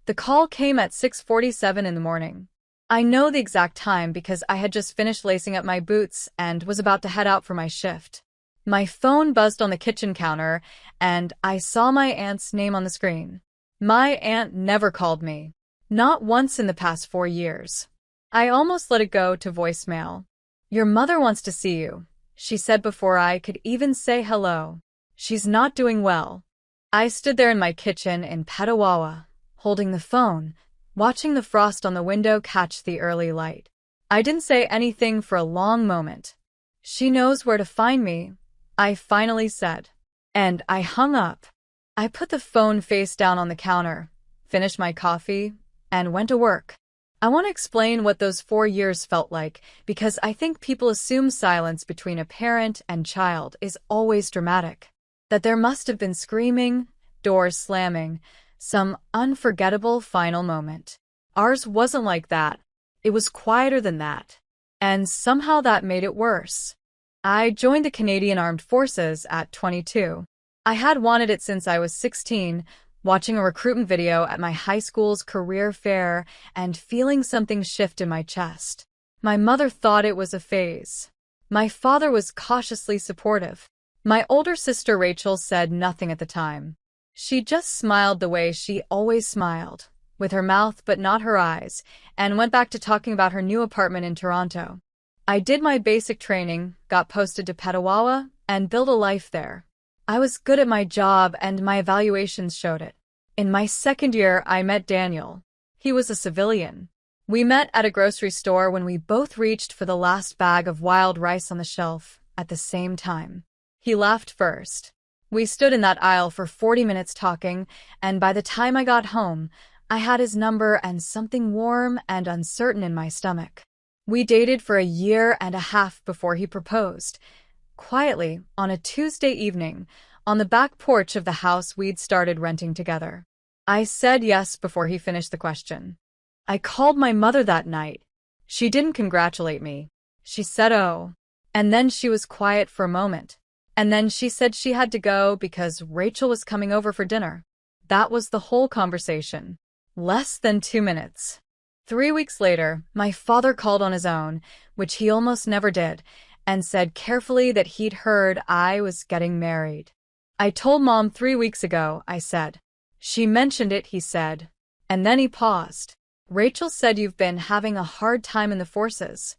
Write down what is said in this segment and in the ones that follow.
The call came at 6:47 in the morning. I know the exact time because I had just finished lacing up my boots and was about to head out for my shift. My phone buzzed on the kitchen counter, and I saw my aunt's name on the screen. My aunt never called me. Not once in the past 4 years. I almost let it go to voicemail. "Your mother wants to see you," she said before I could even say hello. "She's not doing well." I stood there in my kitchen in Petawawa, holding the phone, watching the frost on the window catch the early light. I didn't say anything for a long moment. "She knows where to find me," I finally said. And I hung up. I put the phone face down on the counter, finished my coffee, and went to work. I want to explain what those 4 years felt like because I think people assume silence between a parent and child is always dramatic. That there must have been screaming, doors slamming, some unforgettable final moment. Ours wasn't like that. It was quieter than that. And somehow that made it worse. I joined the Canadian Armed Forces at 22. I had wanted it since I was 16, watching a recruitment video at my high school's career fair and feeling something shift in my chest. My mother thought it was a phase. My father was cautiously supportive. My older sister Rachel said nothing at the time. She just smiled the way she always smiled, with her mouth but not her eyes, and went back to talking about her new apartment in Toronto. I did my basic training, got posted to Petawawa, and built a life there. I was good at my job and my evaluations showed it. In my second year, I met Daniel. He was a civilian. We met at a grocery store when we both reached for the last bag of wild rice on the shelf at the same time. He laughed first. We stood in that aisle for 40 minutes talking, and by the time I got home, I had his number and something warm and uncertain in my stomach. We dated for a year and a half before he proposed. Quietly, on a Tuesday evening, on the back porch of the house we'd started renting together. I said yes before he finished the question. I called my mother that night. She didn't congratulate me. She said, "Oh." And then she was quiet for a moment. And then she said she had to go because Rachel was coming over for dinner. That was the whole conversation. Less than 2 minutes. 3 weeks later, my father called on his own, which he almost never did, and said carefully that he'd heard I was getting married. "I told Mom 3 weeks ago," I said. "She mentioned it," he said. And then he paused. "Rachel said you've been having a hard time in the forces."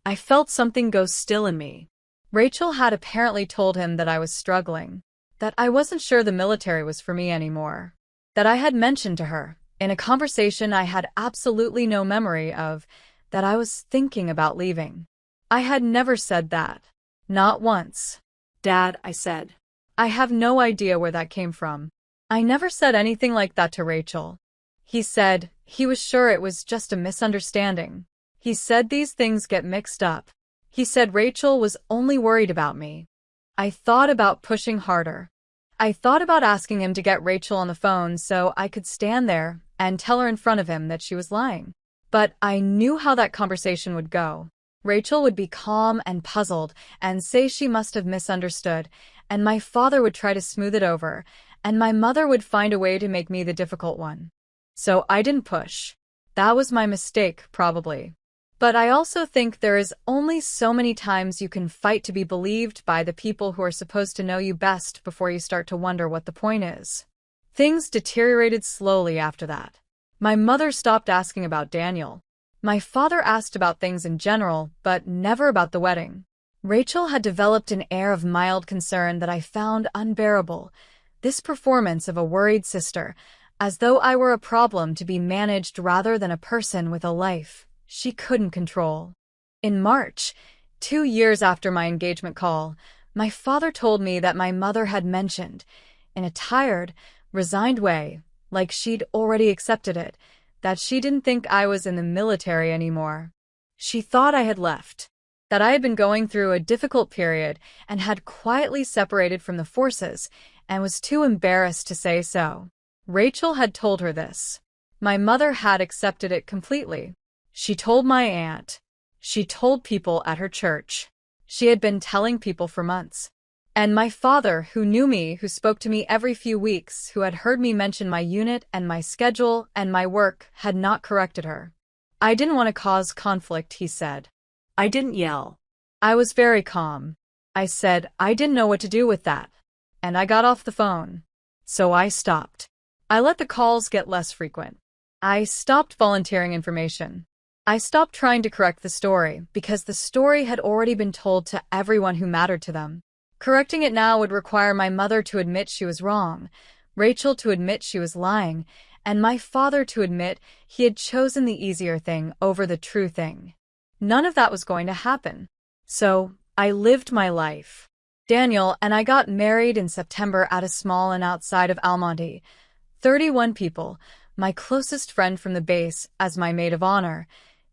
I felt something go still in me. Rachel had apparently told him that I was struggling, that I wasn't sure the military was for me anymore, that I had mentioned to her, in a conversation I had absolutely no memory of, that I was thinking about leaving. I had never said that. Not once. "Dad," I said. I have no idea where that came from. I never said anything like that to Rachel. He said he was sure it was just a misunderstanding. He said these things get mixed up. He said Rachel was only worried about me. I thought about pushing harder. I thought about asking him to get Rachel on the phone so I could stand there and tell her in front of him that she was lying. But I knew how that conversation would go. Rachel would be calm and puzzled and say she must have misunderstood, and my father would try to smooth it over, and my mother would find a way to make me the difficult one. So I didn't push. That was my mistake, probably. But I also think there is only so many times you can fight to be believed by the people who are supposed to know you best before you start to wonder what the point is. Things deteriorated slowly after that. My mother stopped asking about Daniel. My father asked about things in general, but never about the wedding. Rachel had developed an air of mild concern that I found unbearable. This performance of a worried sister, as though I were a problem to be managed rather than a person with a life she couldn't control. In March, 2 years after my engagement call, my father told me that my mother had mentioned, in a tired, resigned way, like she'd already accepted it, that she didn't think I was in the military anymore. She thought I had left, that I had been going through a difficult period and had quietly separated from the forces and was too embarrassed to say so. Rachel had told her this. My mother had accepted it completely. She told my aunt. She told people at her church. She had been telling people for months. And my father, who knew me, who spoke to me every few weeks, who had heard me mention my unit and my schedule and my work, had not corrected her. I didn't want to cause conflict, he said. I didn't yell. I was very calm. I said I didn't know what to do with that. And I got off the phone. So I stopped. I let the calls get less frequent. I stopped volunteering information. I stopped trying to correct the story because the story had already been told to everyone who mattered to them. Correcting it now would require my mother to admit she was wrong, Rachel to admit she was lying, and my father to admit he had chosen the easier thing over the true thing. None of that was going to happen. So, I lived my life. Daniel and I got married in September at a small inn outside of Almonte. 31 people, my closest friend from the base as my maid of honor,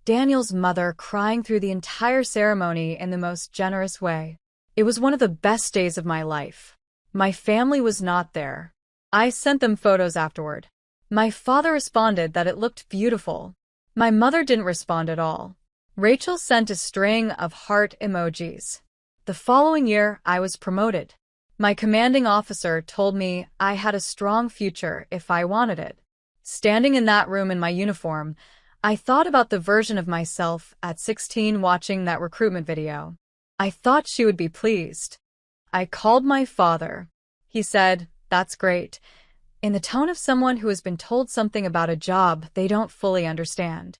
Daniel's mother crying through the entire ceremony in the most generous way. It was one of the best days of my life. My family was not there. I sent them photos afterward. My father responded that it looked beautiful. My mother didn't respond at all. Rachel sent a string of heart emojis. The following year, I was promoted. My commanding officer told me I had a strong future if I wanted it. Standing in that room in my uniform, I thought about the version of myself at 16 watching that recruitment video. I thought she would be pleased. I called my father. He said, "That's great," in the tone of someone who has been told something about a job they don't fully understand.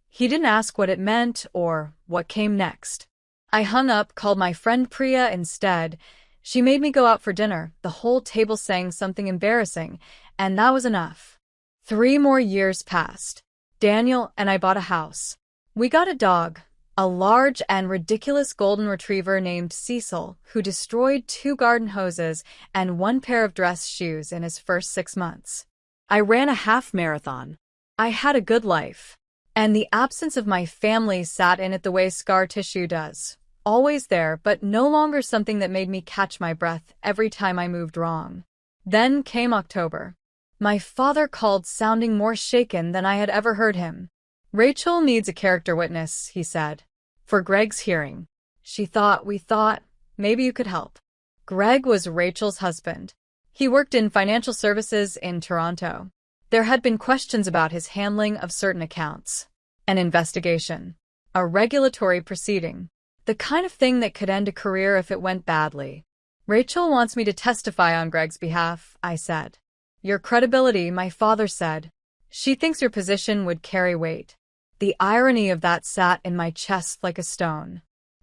He didn't ask what it meant or what came next. I hung up, called my friend Priya instead. She made me go out for dinner, the whole table saying something embarrassing, and that was enough. 3 more years passed. Daniel and I bought a house. We got a dog. A large and ridiculous golden retriever named Cecil, who destroyed 2 garden hoses and 1 pair of dress shoes in his first 6 months. I ran a half marathon. I had a good life. And the absence of my family sat in it the way scar tissue does. Always there, but no longer something that made me catch my breath every time I moved wrong. Then came October. My father called sounding more shaken than I had ever heard him. "Rachel needs a character witness," he said, "for Greg's hearing. We thought, maybe you could help." Greg was Rachel's husband. He worked in financial services in Toronto. There had been questions about his handling of certain accounts. An investigation. A regulatory proceeding. The kind of thing that could end a career if it went badly. "Rachel wants me to testify on Greg's behalf," I said. "Your credibility," my father said. "She thinks your position would carry weight." The irony of that sat in my chest like a stone.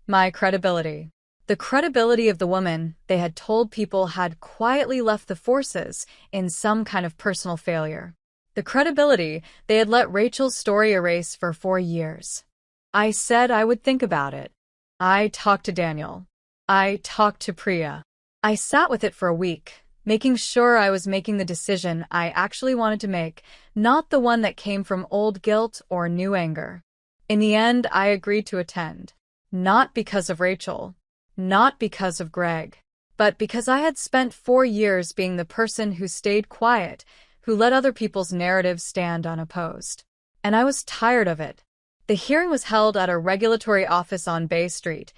My credibility. The credibility of the woman they had told people had quietly left the forces in some kind of personal failure. The credibility they had let Rachel's story erase for 4 years. I said I would think about it. I talked to Daniel. I talked to Priya. I sat with it for a week, making sure I was making the decision I actually wanted to make, not the one that came from old guilt or new anger. In the end, I agreed to attend. Not because of Rachel. Not because of Greg. But because I had spent 4 years being the person who stayed quiet, who let other people's narratives stand unopposed. And I was tired of it. The hearing was held at a regulatory office on Bay Street.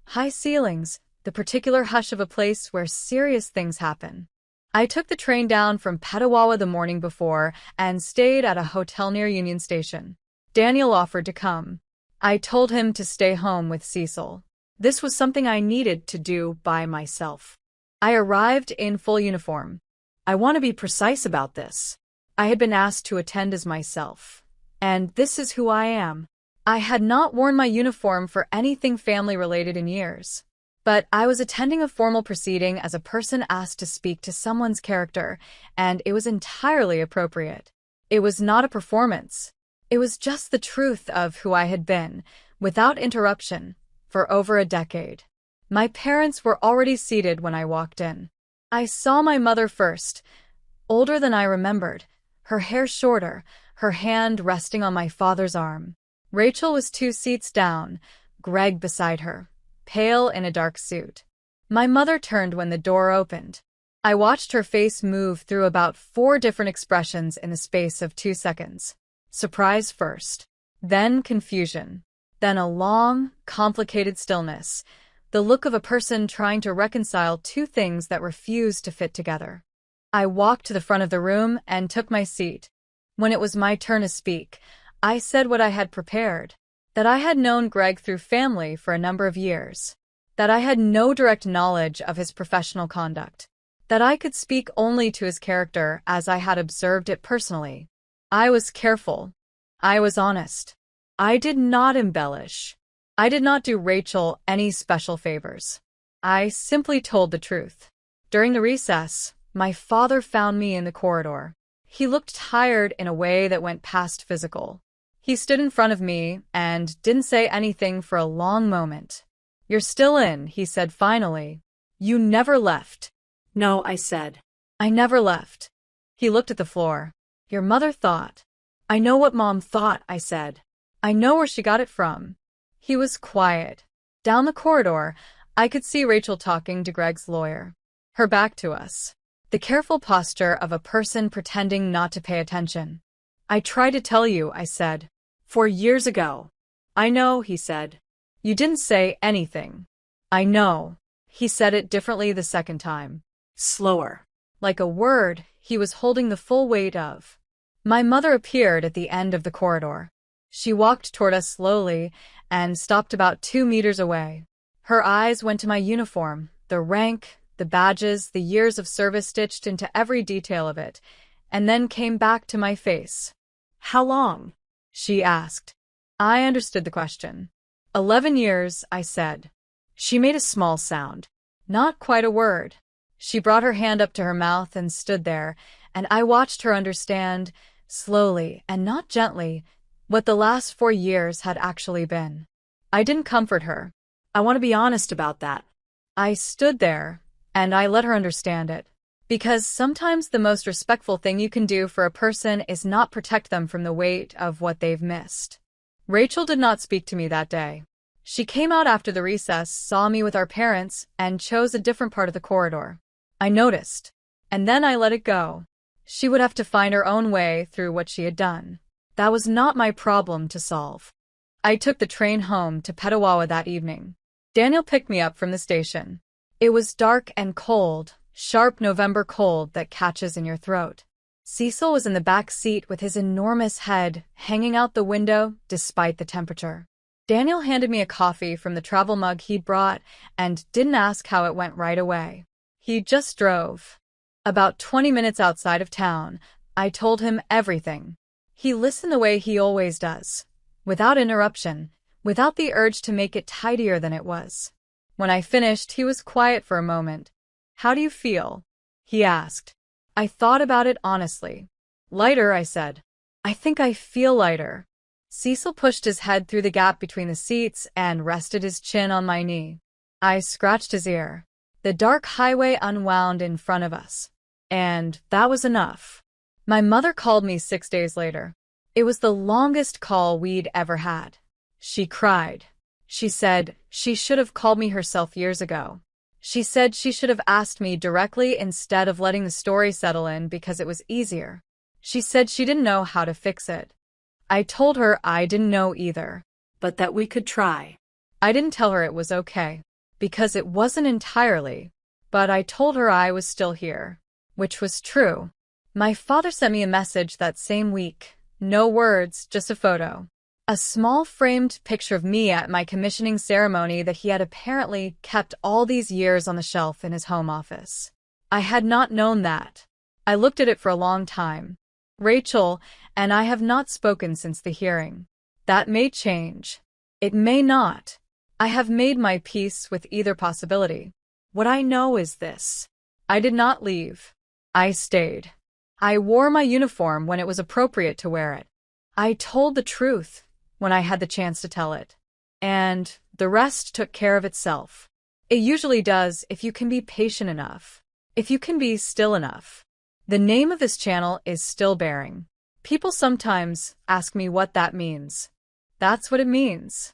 High ceilings, the particular hush of a place where serious things happen. I took the train down from Petawawa the morning before and stayed at a hotel near Union Station. Daniel offered to come. I told him to stay home with Cecil. This was something I needed to do by myself. I arrived in full uniform. I want to be precise about this. I had been asked to attend as myself. And this is who I am. I had not worn my uniform for anything family-related in years. But I was attending a formal proceeding as a person asked to speak to someone's character, and it was entirely appropriate. It was not a performance. It was just the truth of who I had been, without interruption, for over a decade. My parents were already seated when I walked in. I saw my mother first, older than I remembered, her hair shorter, her hand resting on my father's arm. Rachel was 2 seats down, Greg beside her, pale in a dark suit. My mother turned when the door opened. I watched her face move through about 4 different expressions in the space of 2 seconds. Surprise first, then confusion, then a long, complicated stillness, the look of a person trying to reconcile two things that refuse to fit together. I walked to the front of the room and took my seat. When it was my turn to speak, I said what I had prepared, that I had known Greg through family for a number of years, that I had no direct knowledge of his professional conduct, that I could speak only to his character as I had observed it personally. I was careful. I was honest. I did not embellish. I did not do Rachel any special favors. I simply told the truth. During the recess, my father found me in the corridor. He looked tired in a way that went past physical. He stood in front of me and didn't say anything for a long moment. "You're still in," he said finally. "You never left." No, I said. "I never left." He looked at the floor. "Your mother thought." "I know what Mom thought," I said. "I know where she got it from." He was quiet. Down the corridor, I could see Rachel talking to Greg's lawyer. Her back to us. The careful posture of a person pretending not to pay attention. "I tried to tell you," I said. 4 years ago. "I know," he said. "You didn't say anything." "I know." He said it differently the second time. Slower. Like a word he was holding the full weight of. My mother appeared at the end of the corridor. She walked toward us slowly and stopped about 2 meters away. Her eyes went to my uniform, the rank, the badges, the years of service stitched into every detail of it, and then came back to my face. "How long?" she asked. I understood the question. 11 years, I said. She made a small sound. Not quite a word. She brought her hand up to her mouth and stood there, and I watched her understand, slowly and not gently, what the last 4 years had actually been. I didn't comfort her. "I want to be honest about that." I stood there, and I let her understand it. Because sometimes the most respectful thing you can do for a person is not protect them from the weight of what they've missed. Rachel did not speak to me that day. She came out after the recess, saw me with our parents, and chose a different part of the corridor. I noticed. And then I let it go. She would have to find her own way through what she had done. That was not my problem to solve. I took the train home to Petawawa that evening. Daniel picked me up from the station. It was dark and cold, sharp November cold that catches in your throat. Cecil was in the back seat with his enormous head hanging out the window despite the temperature. Daniel handed me a coffee from the travel mug he'd brought and didn't ask how it went right away. He just drove. About 20 minutes outside of town, I told him everything. He listened the way he always does, without interruption, without the urge to make it tidier than it was. When I finished, he was quiet for a moment. "How do you feel?" he asked. I thought about it honestly. "Lighter," I said. "I think I feel lighter." Cecil pushed his head through the gap between the seats and rested his chin on my knee. I scratched his ear. The dark highway unwound in front of us. And that was enough. My mother called me 6 days later. It was the longest call we'd ever had. She cried. She said she should have called me herself years ago. She said she should have asked me directly instead of letting the story settle in because it was easier. She said she didn't know how to fix it. I told her I didn't know either. But that we could try. I didn't tell her it was okay, because it wasn't entirely, but I told her I was still here, which was true. My father sent me a message that same week. No words, just a photo. A small framed picture of me at my commissioning ceremony that he had apparently kept all these years on the shelf in his home office. I had not known that. I looked at it for a long time. Rachel and I have not spoken since the hearing. That may change. It may not. I have made my peace with either possibility. What I know is this. I did not leave. I stayed. I wore my uniform when it was appropriate to wear it. I told the truth when I had the chance to tell it. And the rest took care of itself. It usually does if you can be patient enough. If you can be still enough. The name of this channel is Still Bearing. People sometimes ask me what that means. That's what it means.